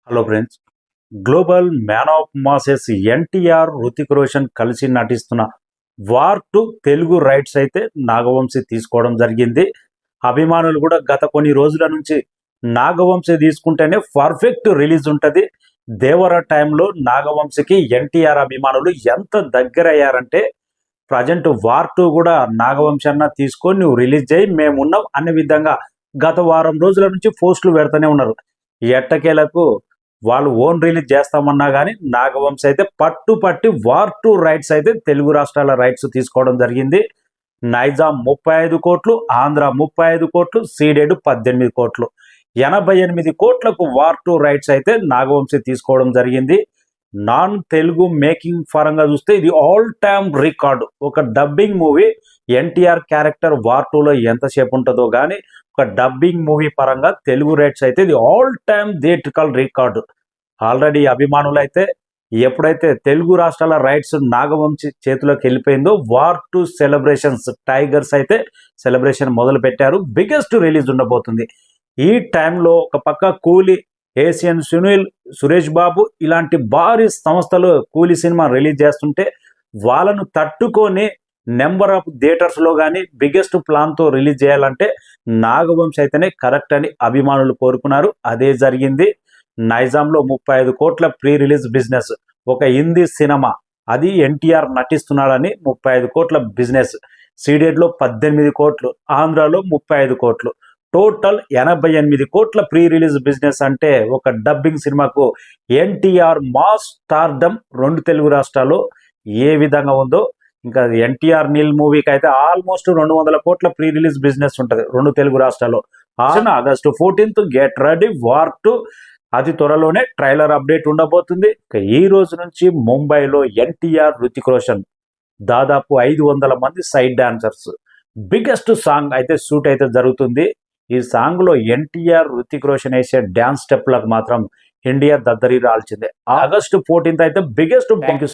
Hello friends. Global man of masses NTR, Hrithik Roshan కలిసి నటిస్తున్న war 2 Telugu rights అయితే నాగవంశీ తీసుకోవడం జరిగింది. అభిమానులు కూడా గత కొన్ని రోజుల నుంచి నాగవంశీ తీసుకుంటేనే పర్ఫెక్ట్ రిలీజ్ ఉంటుంది. దేవర టైంలో నాగవంశీకి ఎన్టీఆర్ అభిమానులు ఎంత దగ్గర అయ్యారంటే ప్రజెంట్ వార్ 2 కూడా నాగవంశీ అన్న తీసుకొని నువ్వు రిలీజ్ చేయి, మేమున్నాం అనే విధంగా గత వారం రోజుల నుంచి పోస్టులు పెడుతూనే ఉన్నారు. ఎట్టకేలకు వాళ్ళు ఓన్ రిలీజ్ చేస్తామన్నా కానీ నాగవంశీ అయితే పట్టి వార్ 2 రైట్స్ అయితే తెలుగు రాష్ట్రాల రైట్స్ తీసుకోవడం జరిగింది. నైజాం 35 కోట్లు, ఆంధ్ర 35 కోట్లు, సీడెడ్ 18 కోట్లు, 88 కోట్లకు వార్ 2 రైట్స్ అయితే నాగవంశీ తీసుకోవడం జరిగింది. నాన్ తెలుగు మేకింగ్ పరంగా చూస్తే ఇది ఆల్ టైమ్ రికార్డు. ఒక dubbing movie NTR character war 2లో ఎంతసేపు ఉంటుందో కానీ ఒక డబ్బింగ్ మూవీ పరంగా తెలుగు రైట్స్ అయితే ఇది all time theatrical record. Already అభిమానులు అయితే ఎప్పుడైతే తెలుగు రాష్ట్రాల రైట్స్ నాగవంశీ చేతిలోకి వెళ్ళిపోయిందో వార్ 2 సెలబ్రేషన్స్ టైగర్స్ అయితే సెలబ్రేషన్ మొదలు పెట్టారు. బిగ్గెస్ట్ రిలీజ్ ఉండబోతుంది. ఈ టైంలో ఒక పక్క కూలీ, ఏషియన్ సునీల్, సురేష్ బాబు ఇలాంటి భారీ సంస్థలు కూలీ సినిమా రిలీజ్ చేస్తుంటే వాళ్ళను తట్టుకొని నెంబర్ ఆఫ్ థియేటర్స్లో కానీ బిగ్గెస్ట్ ప్లాన్తో రిలీజ్ చేయాలంటే నాగవంశీ అయితేనే కరెక్ట్ అని అభిమానులు కోరుకున్నారు. అదే జరిగింది. నైజాంలో 35 కోట్ల ప్రీ రిలీజ్ బిజినెస్. ఒక హిందీ సినిమా, అది ఎన్టీఆర్ నటిస్తున్నాడని 35 కోట్ల బిజినెస్. సీడెడ్లో 18 కోట్లు, ఆంధ్రాలో 35 కోట్లు, టోటల్ 88 కోట్ల ప్రీ రిలీజ్ బిజినెస్. అంటే ఒక డబ్బింగ్ సినిమాకు ఎన్టీఆర్ మాస్ స్టార్డమ్ 2 తెలుగు రాష్ట్రాల్లో ఏ విధంగా ఉందో ఇంకా ఎన్టీఆర్ నీల్ మూవీకి అయితే ఆల్మోస్ట్ 200 కోట్ల ప్రీ రిలీజ్ బిజినెస్ ఉంటుంది 2 తెలుగు రాష్ట్రాల్లో. August 14th get ready war 2. అతి త్వరలోనే ట్రైలర్ అప్డేట్ ఉండబోతుంది. ఈ రోజు నుంచి ముంబైలో ఎన్టీఆర్, హృతిక్ రోషన్ దాదాపు 500 మంది సైడ్ డాన్సర్స్ బిగ్గెస్ట్ సాంగ్ అయితే షూట్ అయితే జరుగుతుంది. ఈ సాంగ్ లో ఎన్టీఆర్, హృతిక్ రోషన్ వేసే డాన్స్ స్టెప్లకు మాత్రం ఇండియా దద్దరి రాల్చిందే. ఆగస్టు 14th అయితే బిగ్గెస్ట్. Thank you.